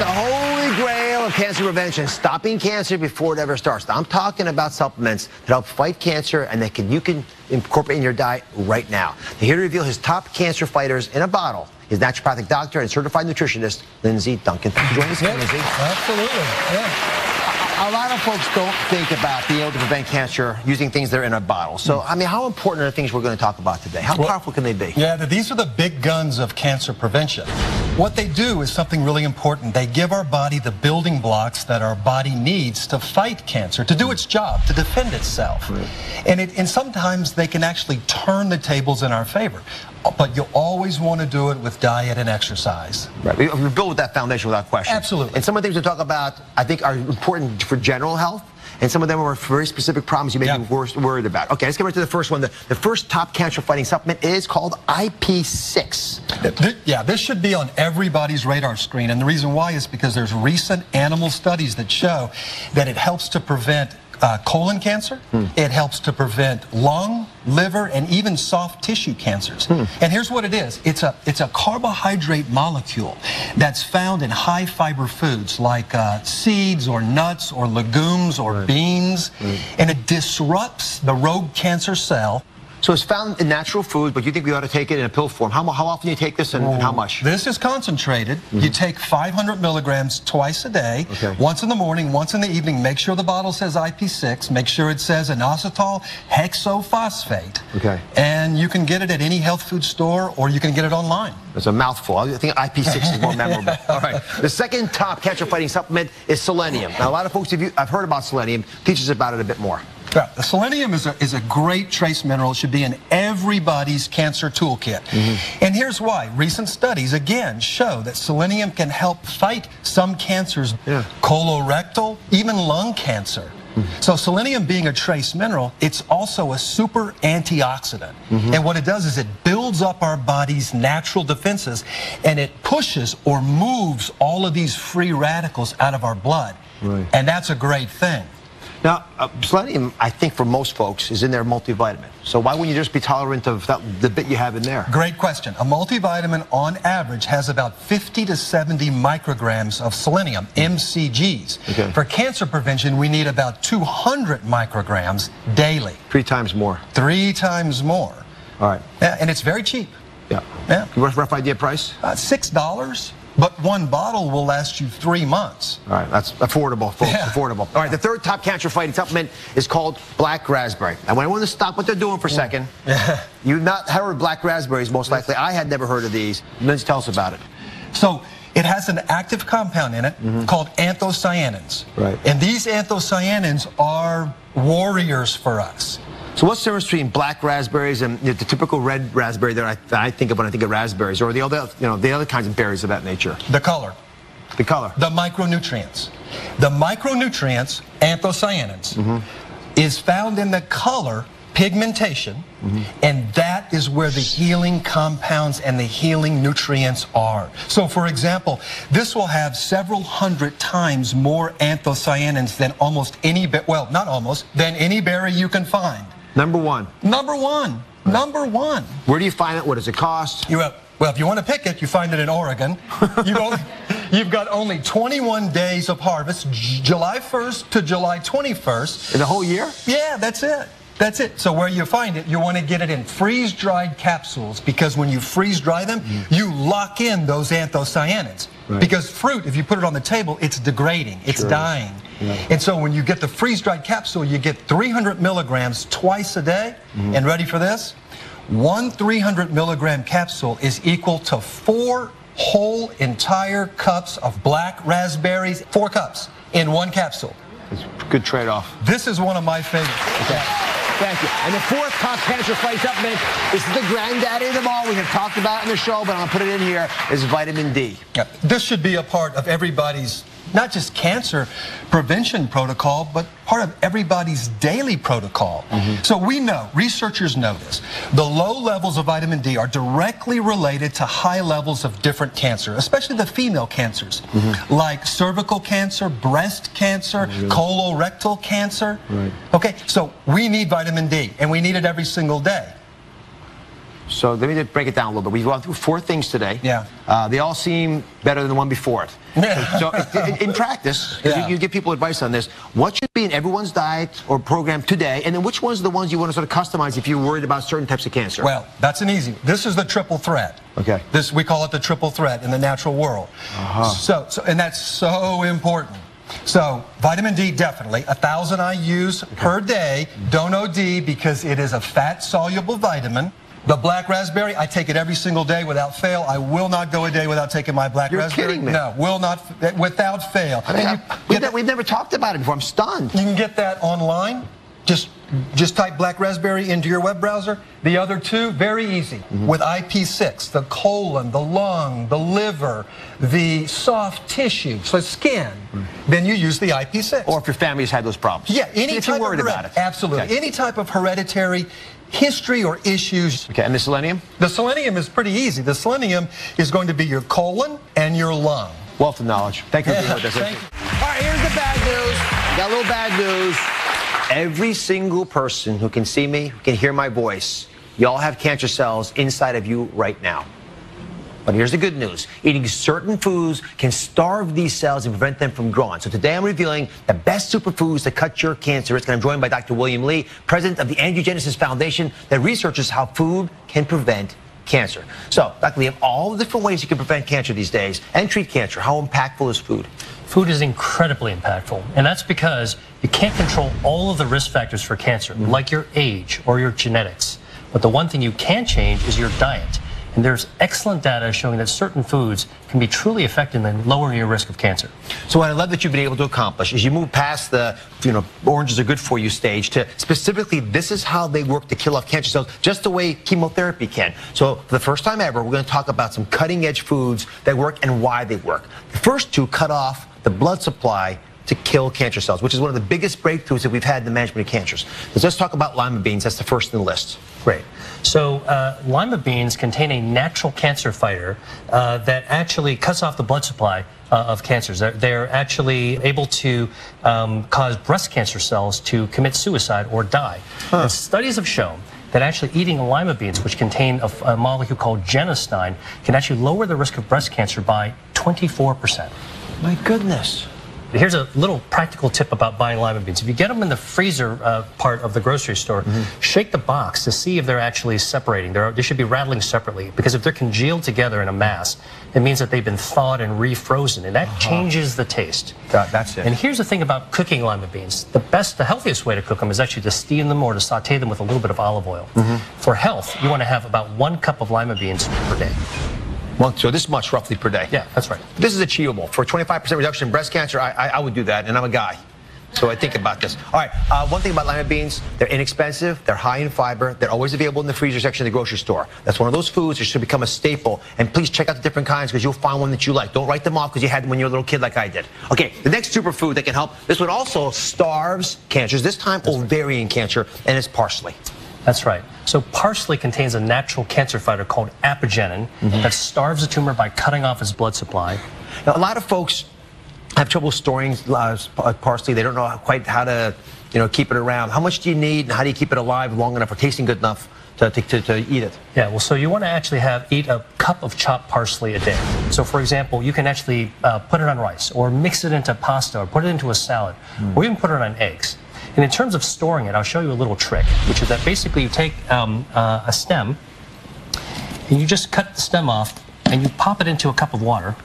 the holy grail of cancer prevention, stopping cancer before it ever starts. Now, I'm talking about supplements that help fight cancer and that you can incorporate in your diet right now. Here to reveal his top cancer fighters in a bottle is naturopathic doctor and certified nutritionist, Lindsay Duncan. Thank you for joining us, Lindsay. Absolutely, yeah. A lot of folks don't think about being able to prevent cancer using things that are in a bottle. So, I mean, how important are the things we're going to talk about today? How powerful can they be? Yeah, these are the big guns of cancer prevention. What they do is something really important. They give our body the building blocks that our body needs to fight cancer, to do its job, to defend itself. Right. And sometimes they can actually turn the tables in our favor. But you always want to do it with diet and exercise. Right. We build with that foundation without question. Absolutely. And some of the things we talk about, I think, are important for general health, and some of them are very specific problems you may be worried about. Okay, let's get right to the first one. The first top cancer-fighting supplement is called IP6. Yeah, this should be on everybody's radar screen, and the reason why is because there's recent animal studies that show that it helps to prevent colon cancer, it helps to prevent lung, liver, and even soft tissue cancers. And here's what it is. It's a carbohydrate molecule that's found in high fiber foods like seeds or nuts or legumes or beans, and it disrupts the rogue cancer cell. So it's found in natural foods, but you think we ought to take it in a pill form. How often do you take this and how much? This is concentrated. You take 500 milligrams twice a day, once in the morning, once in the evening. Make sure the bottle says IP6. Make sure it says inositol hexophosphate. And you can get it at any health food store or you can get it online. It's a mouthful. I think IP6 is more memorable. All right. The second top cancer-fighting supplement is selenium. Now, a lot of folks, I've heard about selenium. Teach us about it a bit more. Yeah, the selenium is a great trace mineral. It should be in everybody's cancer toolkit. And here's why. Recent studies, again, show that selenium can help fight some cancers, colorectal, even lung cancer. So selenium being a trace mineral, it's also a super antioxidant. And what it does is it builds up our body's natural defenses, and it pushes or moves all of these free radicals out of our blood. And that's a great thing. Now, selenium, I think for most folks, is in their multivitamin. So why wouldn't you just be tolerant of the bit you have in there? Great question. A multivitamin, on average, has about 50 to 70 micrograms of selenium, MCGs. For cancer prevention, we need about 200 micrograms daily. 3 times more. 3 times more. All right. Yeah, and it's very cheap. Yeah. Rough idea price? $6. But one bottle will last you 3 months. All right, that's affordable, folks, affordable. All right, the third top cancer-fighting supplement is called black raspberry. I want to stop what they're doing for a second. You've not heard of black raspberries, most likely. I had never heard of these. Let's tell us about it. So it has an active compound in it called anthocyanins. And these anthocyanins are warriors for us. So what's the difference between black raspberries and the typical red raspberry that I think of when I think of raspberries, or the other, the other kinds of berries of that nature? The color. The color. The micronutrients. The micronutrients, anthocyanins, is found in the color pigmentation, and that is where the healing compounds and the healing nutrients are. So, for example, this will have several hundred times more anthocyanins than almost any, well, not almost, than any berry you can find. Number one. Number one. Number one. Where do you find it? What does it cost? Well, if you want to pick it, you find it in Oregon. You've got only 21 days of harvest, July 1st to July 21st. In the whole year? Yeah, that's it. That's it. So where you find it, you want to get it in freeze-dried capsules, because when you freeze-dry them, you lock in those anthocyanins. Because fruit, if you put it on the table, it's degrading, it's dying. And so when you get the freeze-dried capsule, you get 300 milligrams twice a day. And ready for this? One 300 milligram capsule is equal to 4 whole entire cups of black raspberries, 4 cups in one capsule. It's a good trade-off. This is one of my favorites. Thank you. And the fourth top cancer-fighting supplement is the granddaddy of them all. We have talked about it in the show, but I'm going to put it in here, is vitamin D. This should be a part of everybody's, not just cancer prevention protocol, but part of everybody's daily protocol. So we know, researchers know this, the low levels of vitamin D are directly related to high levels of different cancer, especially the female cancers, like cervical cancer, breast cancer, colorectal cancer. Okay, so we need vitamin D, and we need it every single day. So let me just break it down a little bit. We've gone through 4 things today. Yeah. They all seem better than the one before it. So in practice, you give people advice on this. What should be in everyone's diet or program today, and then which ones are the ones you want to sort of customize if you're worried about certain types of cancer? Well, that's an easy. This is the triple threat. Okay. This, we call it the triple threat in the natural world. So and that's so important. So vitamin D, definitely 1,000 IUs per day. Don't OD because it is a fat-soluble vitamin. The black raspberry, I take it every single day without fail. I will not go a day without taking my black raspberry. You're kidding me. No, will not, without fail. I mean, we've never talked about it before. I'm stunned. You can get that online. Just type black raspberry into your web browser. The other 2, very easy. With IP6, the colon, the lung, the liver, the soft tissue, so skin, then you use the IP6. Or if your family's had those problems. Yeah, if you're worried about it. Absolutely. Okay. Any type of hereditary history or issues. Okay, and the selenium? The selenium is pretty easy. The selenium is going to be your colon and your lung. Wealth of knowledge. Thank you for being with us. Thank you. All right, here's the bad news. Got a little bad news. Every single person who can see me, who can hear my voice, y'all have cancer cells inside of you right now. But here's the good news. Eating certain foods can starve these cells and prevent them from growing. So today I'm revealing the best superfoods to cut your cancer risk. And I'm joined by Dr. William Lee, president of the Angiogenesis Foundation that researches how food can prevent cancer. So, Dr. Lee, of all the different ways you can prevent cancer these days and treat cancer, how impactful is food? Food is incredibly impactful, and that's because you can't control all of the risk factors for cancer, like your age or your genetics. But the one thing you can change is your diet. And there's excellent data showing that certain foods can be truly effective in lowering your risk of cancer. So what I love that you've been able to accomplish is you move past the, oranges are good for you stage to specifically this is how they work to kill off cancer cells, just the way chemotherapy can. So for the first time ever, we're going to talk about some cutting edge foods that work and why they work. The first 2 cut off the blood supply to kill cancer cells, which is one of the biggest breakthroughs that we've had in the management of cancers. So let's talk about lima beans. That's the first in the list. Great. So lima beans contain a natural cancer fighter that actually cuts off the blood supply of cancers. They're actually able to cause breast cancer cells to commit suicide or die. And studies have shown that actually eating lima beans, which contain a molecule called genistein, can actually lower the risk of breast cancer by 24%. My goodness. Here's a little practical tip about buying lima beans. If you get them in the freezer part of the grocery store, shake the box to see if they're actually separating. They should be rattling separately, because if they're congealed together in a mass, it means that they've been thawed and refrozen, and that changes the taste. That's it. And here's the thing about cooking lima beans. The healthiest way to cook them is actually to steam them or to saute them with a little bit of olive oil. For health, you want to have about 1 cup of lima beans per day. So this much roughly per day. Yeah, that's right. This is achievable. For a 25% reduction in breast cancer, I would do that, and I'm a guy. So I think about this. All right, one thing about lima beans, they're inexpensive, they're high in fiber, they're always available in the freezer section of the grocery store. That's one of those foods that should become a staple, and please check out the different kinds because you'll find one that you like. Don't write them off because you had them when you were a little kid like I did. Okay, the next superfood that can help, this one also starves cancers, this time ovarian cancer, and it's parsley. That's right. So parsley contains a natural cancer fighter called apigenin that starves the tumor by cutting off its blood supply. Now, a lot of folks have trouble storing parsley. They don't know quite how to, keep it around. How much do you need, and how do you keep it alive long enough or tasting good enough to eat it? Yeah, well, so you want to actually eat a cup of chopped parsley a day. So, for example, you can actually put it on rice, or mix it into pasta, or put it into a salad, or even put it on eggs. And in terms of storing it, I'll show you a little trick, which is that basically you take a stem, and you just cut the stem off, and you pop it into a cup of water,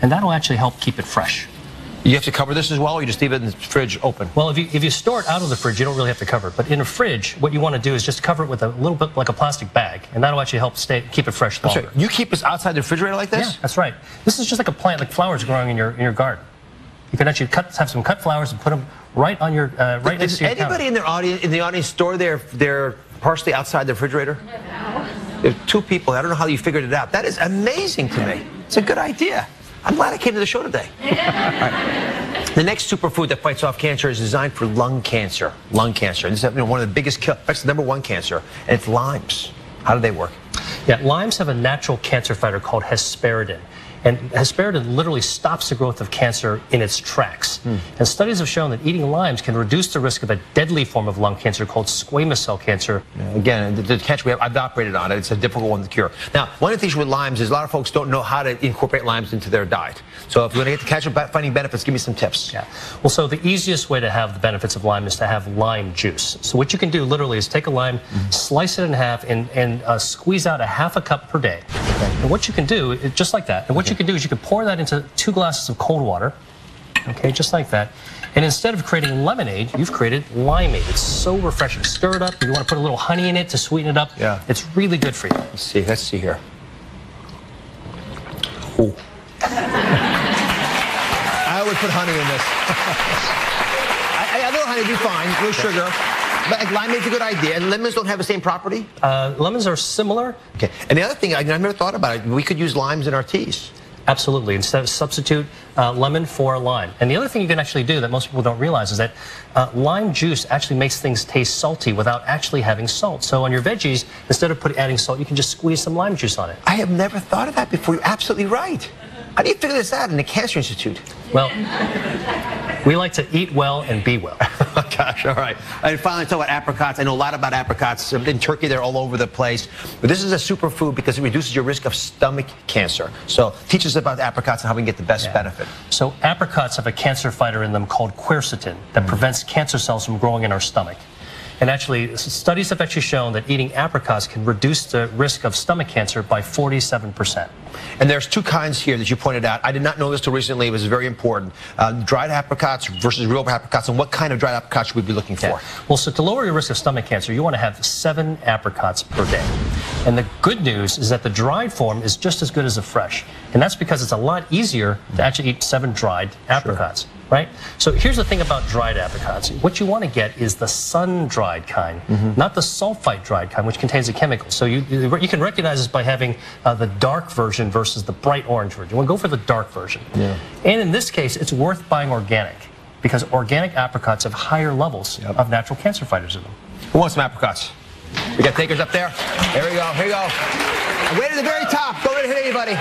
and that'll actually help keep it fresh. You have to cover this as well, or you just leave it in the fridge open? Well, if you store it out of the fridge, you don't really have to cover it. But in a fridge, what you want to do is just cover it with a little bit like a plastic bag, and that'll actually help keep it fresh longer. That's right. You keep this outside the refrigerator like this? Yeah, that's right. This is just like a plant, like flowers growing in your garden. You can actually have some cut flowers and put them right on your right next to your counter. Anybody in the audience store their parsley outside the refrigerator? No. There's 2 people. I don't know how you figured it out. That is amazing to me. It's a good idea. I'm glad I came to the show today. All right. The next superfood that fights off cancer is designed for lung cancer. Lung cancer. This is one of the biggest that's the #1 cancer, and it's limes. How do they work? Yeah, limes have a natural cancer fighter called hesperidin. And hesperidin literally stops the growth of cancer in its tracks. And studies have shown that eating limes can reduce the risk of a deadly form of lung cancer called squamous cell cancer. Again, the cancer I've operated on it. It's a difficult one to cure. Now, one of the things with limes is a lot of folks don't know how to incorporate limes into their diet. So if you want to get the cancer-fighting benefits, give me some tips. Yeah. Well, so the easiest way to have the benefits of lime is to have lime juice. So what you can do literally is take a lime, slice it in half, and squeeze out a half a cup per day. And what you can do, is just like that, and what you can do is you can pour that into 2 glasses of cold water, okay, just like that. And instead of creating lemonade, you've created limeade. It's so refreshing. Stir it up. If you want to put a little honey in it to sweeten it up, it's really good for you. Let's see here. Ooh. I would put honey in this. A little honey would be fine, a little sugar. But limeade's a good idea. And lemons don't have the same property? Lemons are similar. Okay. And the other thing, I've never thought about it, we could use limes in our teas. Absolutely. Instead, substitute lemon for lime. And the other thing you can actually do that most people don't realize is that lime juice actually makes things taste salty without actually having salt. So on your veggies, instead of adding salt, you can just squeeze some lime juice on it. I have never thought of that before. You're absolutely right. How do you figure this out in the Cancer Institute? Well, we like to eat well and be well. Oh, gosh, all right. And finally, talk about apricots. I know a lot about apricots. In Turkey, they're all over the place. But this is a superfood because it reduces your risk of stomach cancer. So teach us about apricots and how we can get the best benefit. So apricots have a cancer fighter in them called quercetin that prevents cancer cells from growing in our stomach. And actually, studies have actually shown that eating apricots can reduce the risk of stomach cancer by 47%. And there's 2 kinds here that you pointed out. I did not know this till recently. It was very important. Dried apricots versus real apricots, and what kind of dried apricots should we be looking for? Well, so to lower your risk of stomach cancer, you want to have 7 apricots per day. And the good news is that the dried form is just as good as the fresh. And that's because it's a lot easier to actually eat 7 dried apricots. Right? So here's the thing about dried apricots. What you want to get is the sun-dried kind, not the sulfite-dried kind, which contains a chemical. So you can recognize this by having the dark version versus the bright orange version. You want to go for the dark version. And in this case, it's worth buying organic because organic apricots have higher levels of natural cancer fighters in them. Who wants some apricots? We got takers up there. There we go. Here you go. Way to the very top. Don't let it hit anybody.